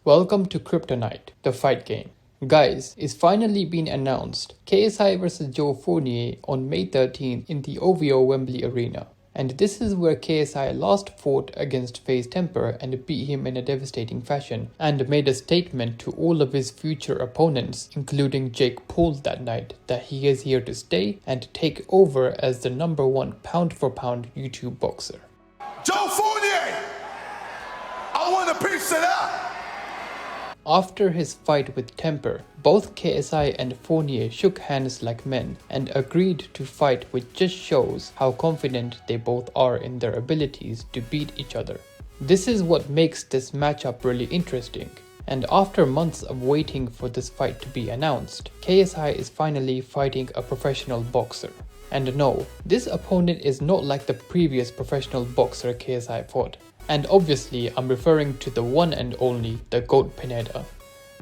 Welcome to Kryptonite, the fight game. Guys, it's finally been announced. KSI vs Joe Fournier on May 13th in the OVO Wembley Arena. And this is where KSI last fought against FaZe Temper and beat him in a devastating fashion, and made a statement to all of his future opponents, including Jake Paul that night, that he is here to stay and take over as the #1 pound-for-pound YouTube boxer. Joe Fournier, I want a piece of that. After his fight with Temper, both KSI and Fournier shook hands like men and agreed to fight, which just shows how confident they both are in their abilities to beat each other. This is what makes this matchup really interesting. And after months of waiting for this fight to be announced, KSI is finally fighting a professional boxer. And no, this opponent is not like the previous professional boxer KSI fought. And obviously, I'm referring to the one and only, the GOAT Pineda.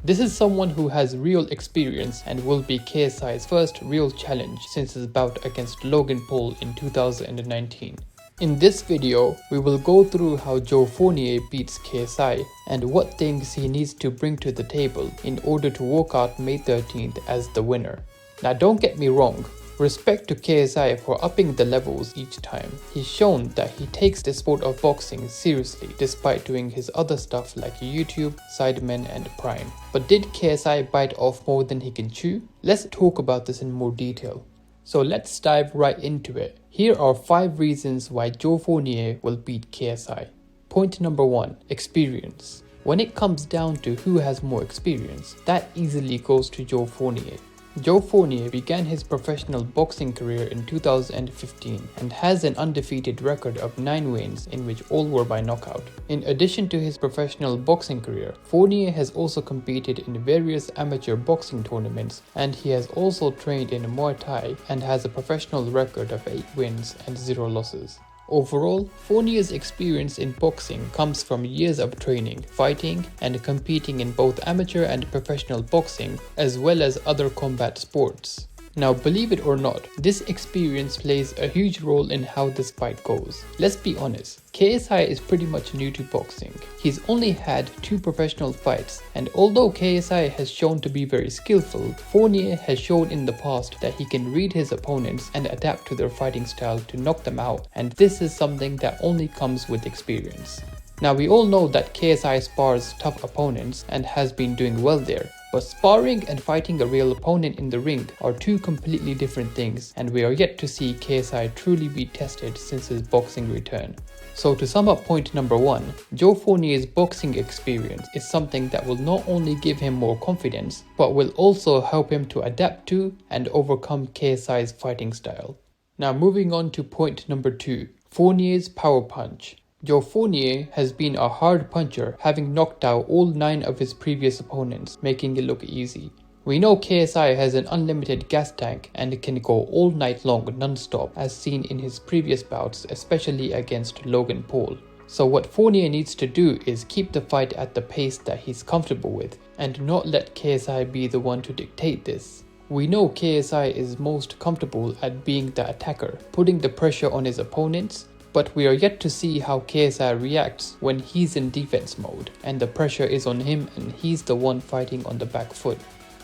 This is someone who has real experience and will be KSI's first real challenge since his bout against Logan Paul in 2019. In this video, we will go through how Joe Fournier beats KSI and what things he needs to bring to the table in order to walk out May 13th as the winner. Now don't get me wrong. Respect to KSI for upping the levels each time. He's shown that he takes the sport of boxing seriously despite doing his other stuff like YouTube, Sidemen and Prime. But did KSI bite off more than he can chew? Let's talk about this in more detail. So let's dive right into it. Here are 5 reasons why Joe Fournier will beat KSI. Point number 1, experience. When it comes down to who has more experience, that easily goes to Joe Fournier. Joe Fournier began his professional boxing career in 2015 and has an undefeated record of 9 wins in which all were by knockout. In addition to his professional boxing career, Fournier has also competed in various amateur boxing tournaments, and he has also trained in Muay Thai and has a professional record of 8 wins and 0 losses. Overall, Fournier's experience in boxing comes from years of training, fighting, and competing in both amateur and professional boxing, as well as other combat sports. Now, believe it or not, this experience plays a huge role in how this fight goes. Let's be honest, KSI is pretty much new to boxing. He's only had 2 professional fights, and although KSI has shown to be very skillful, Fournier has shown in the past that he can read his opponents and adapt to their fighting style to knock them out, and this is something that only comes with experience. Now, we all know that KSI spars tough opponents and has been doing well there, but sparring and fighting a real opponent in the ring are 2 completely different things, and we are yet to see KSI truly be tested since his boxing return. So to sum up point number 1, Joe Fournier's boxing experience is something that will not only give him more confidence, but will also help him to adapt to and overcome KSI's fighting style. Now moving on to point number 2, Fournier's power punch. Joe Fournier has been a hard puncher, having knocked out all 9 of his previous opponents, making it look easy. We know KSI has an unlimited gas tank and can go all night long non-stop, as seen in his previous bouts, especially against Logan Paul. So what Fournier needs to do is keep the fight at the pace that he's comfortable with, and not let KSI be the one to dictate this. We know KSI is most comfortable at being the attacker, putting the pressure on his opponents, but we are yet to see how KSI reacts when he's in defense mode and the pressure is on him and he's the one fighting on the back foot.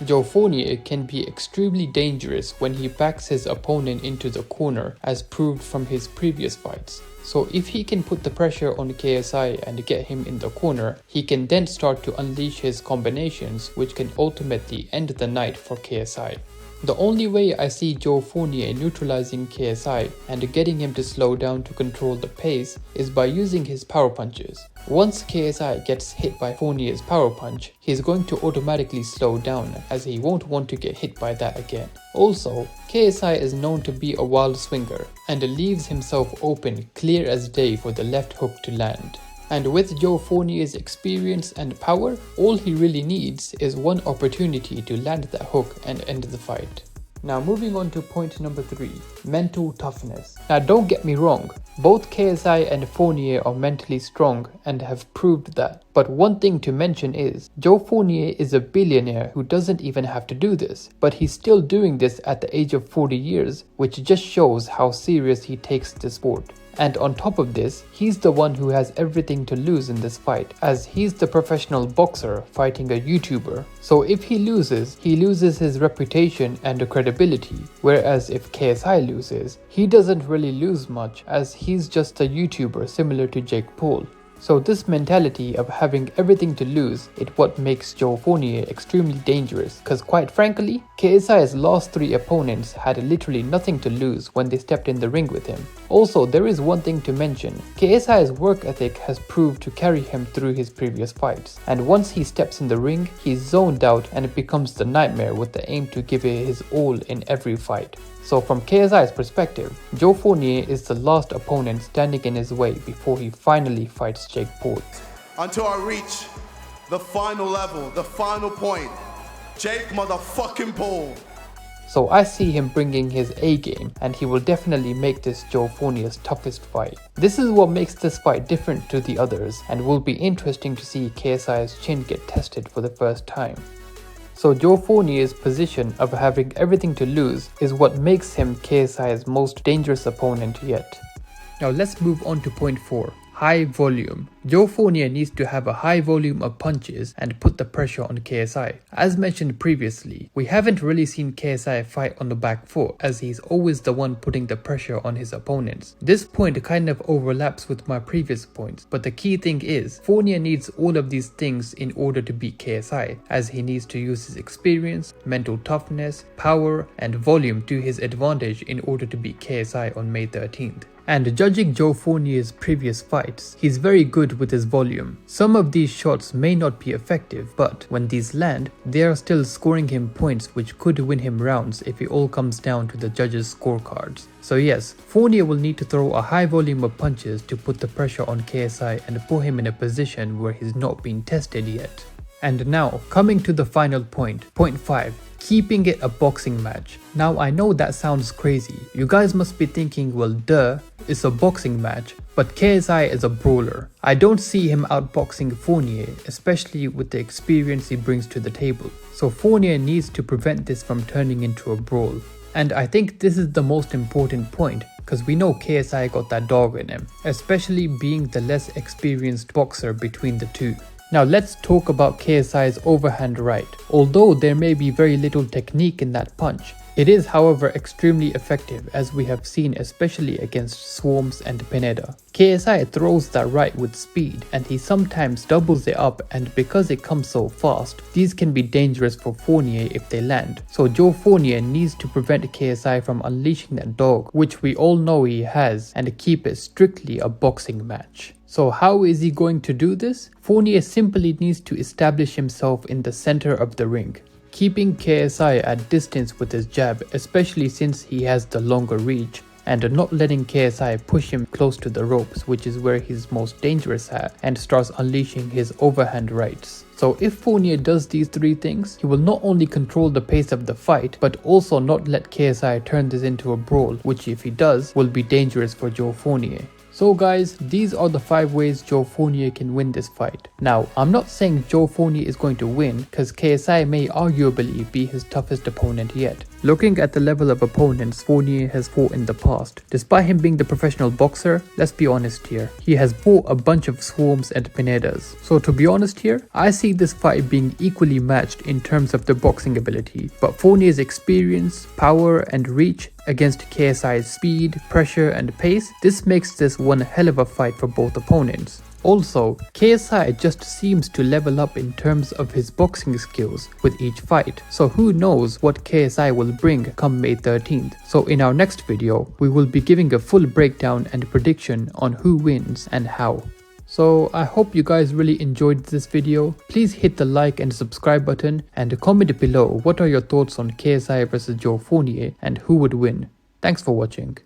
Joe Fournier can be extremely dangerous when he backs his opponent into the corner, as proved from his previous fights. So if he can put the pressure on KSI and get him in the corner, he can then start to unleash his combinations, which can ultimately end the night for KSI. The only way I see Joe Fournier neutralizing KSI and getting him to slow down to control the pace is by using his power punches. Once KSI gets hit by Fournier's power punch, he's going to automatically slow down, as he won't want to get hit by that again. Also, KSI is known to be a wild swinger and leaves himself open clear as day for the left hook to land. And with Joe Fournier's experience and power, all he really needs is one opportunity to land that hook and end the fight. Now moving on to point number 3, mental toughness. Now don't get me wrong, both KSI and Fournier are mentally strong and have proved that. But one thing to mention is, Joe Fournier is a billionaire who doesn't even have to do this, but he's still doing this at the age of 40 years, which just shows how serious he takes the sport. And on top of this, he's the one who has everything to lose in this fight, as he's the professional boxer fighting a YouTuber. So if he loses his reputation and credibility, whereas if KSI loses, he doesn't really lose much as he's just a YouTuber similar to Jake Paul. So this mentality of having everything to lose is what makes Joe Fournier extremely dangerous, cause quite frankly, KSI's last 3 opponents had literally nothing to lose when they stepped in the ring with him. Also, there is one thing to mention, KSI's work ethic has proved to carry him through his previous fights, and once he steps in the ring, he's zoned out and it becomes the nightmare with the aim to give it his all in every fight. So from KSI's perspective, Joe Fournier is the last opponent standing in his way before he finally fights Jake Paul. Until I reach the final level, the final point, Jake motherfucking Paul. So I see him bringing his A game, and he will definitely make this Joe Fournier's toughest fight. This is what makes this fight different to the others, and will be interesting to see KSI's chin get tested for the first time. So Joe Fournier's position of having everything to lose is what makes him KSI's most dangerous opponent yet. Now let's move on to point 4. High volume. Joe Fournier needs to have a high volume of punches and put the pressure on KSI. As mentioned previously, we haven't really seen KSI fight on the back foot as he's always the one putting the pressure on his opponents. This point kind of overlaps with my previous points, but the key thing is Fournier needs all of these things in order to beat KSI, as he needs to use his experience, mental toughness, power and volume to his advantage in order to beat KSI on May 13th. And judging Joe Fournier's previous fights, he's very good with his volume. Some of these shots may not be effective, but when these land, they are still scoring him points which could win him rounds if it all comes down to the judges' scorecards. So yes, Fournier will need to throw a high volume of punches to put the pressure on KSI and put him in a position where he's not been tested yet. And now, coming to the final point, point 5. Keeping it a boxing match. Now I know that sounds crazy. You guys must be thinking, well duh, it's a boxing match, but KSI is a brawler. I don't see him outboxing Fournier, especially with the experience he brings to the table. So Fournier needs to prevent this from turning into a brawl. And I think this is the most important point, because we know KSI got that dog in him, especially being the less experienced boxer between the two. Now let's talk about KSI's overhand right. Although there may be very little technique in that punch, it is however extremely effective, as we have seen especially against Swarms and Pineda. KSI throws that right with speed and he sometimes doubles it up, and because it comes so fast, these can be dangerous for Fournier if they land. So Joe Fournier needs to prevent KSI from unleashing that dog, which we all know he has, and keep it strictly a boxing match. So how is he going to do this? Fournier simply needs to establish himself in the center of the ring, keeping KSI at distance with his jab, especially since he has the longer reach, and not letting KSI push him close to the ropes, which is where he's most dangerous at, and starts unleashing his overhand rights. So if Fournier does these 3 things, he will not only control the pace of the fight, but also not let KSI turn this into a brawl, which if he does, will be dangerous for Joe Fournier. So guys, these are the 5 ways Joe Fournier can win this fight. Now, I'm not saying Joe Fournier is going to win, cause KSI may arguably be his toughest opponent yet. Looking at the level of opponents Fournier has fought in the past, despite him being the professional boxer, let's be honest here, he has fought a bunch of Swarms and Pinedas. So to be honest here, I see this fight being equally matched in terms of the boxing ability, but Fournier's experience, power and reach against KSI's speed, pressure and pace, this makes this one hell of a fight for both opponents. Also, KSI just seems to level up in terms of his boxing skills with each fight, so who knows what KSI will bring come May 13th. So in our next video, we will be giving a full breakdown and prediction on who wins and how. So I hope you guys really enjoyed this video. Please hit the like and subscribe button and comment below what are your thoughts on KSI vs Joe Fournier and who would win. Thanks for watching.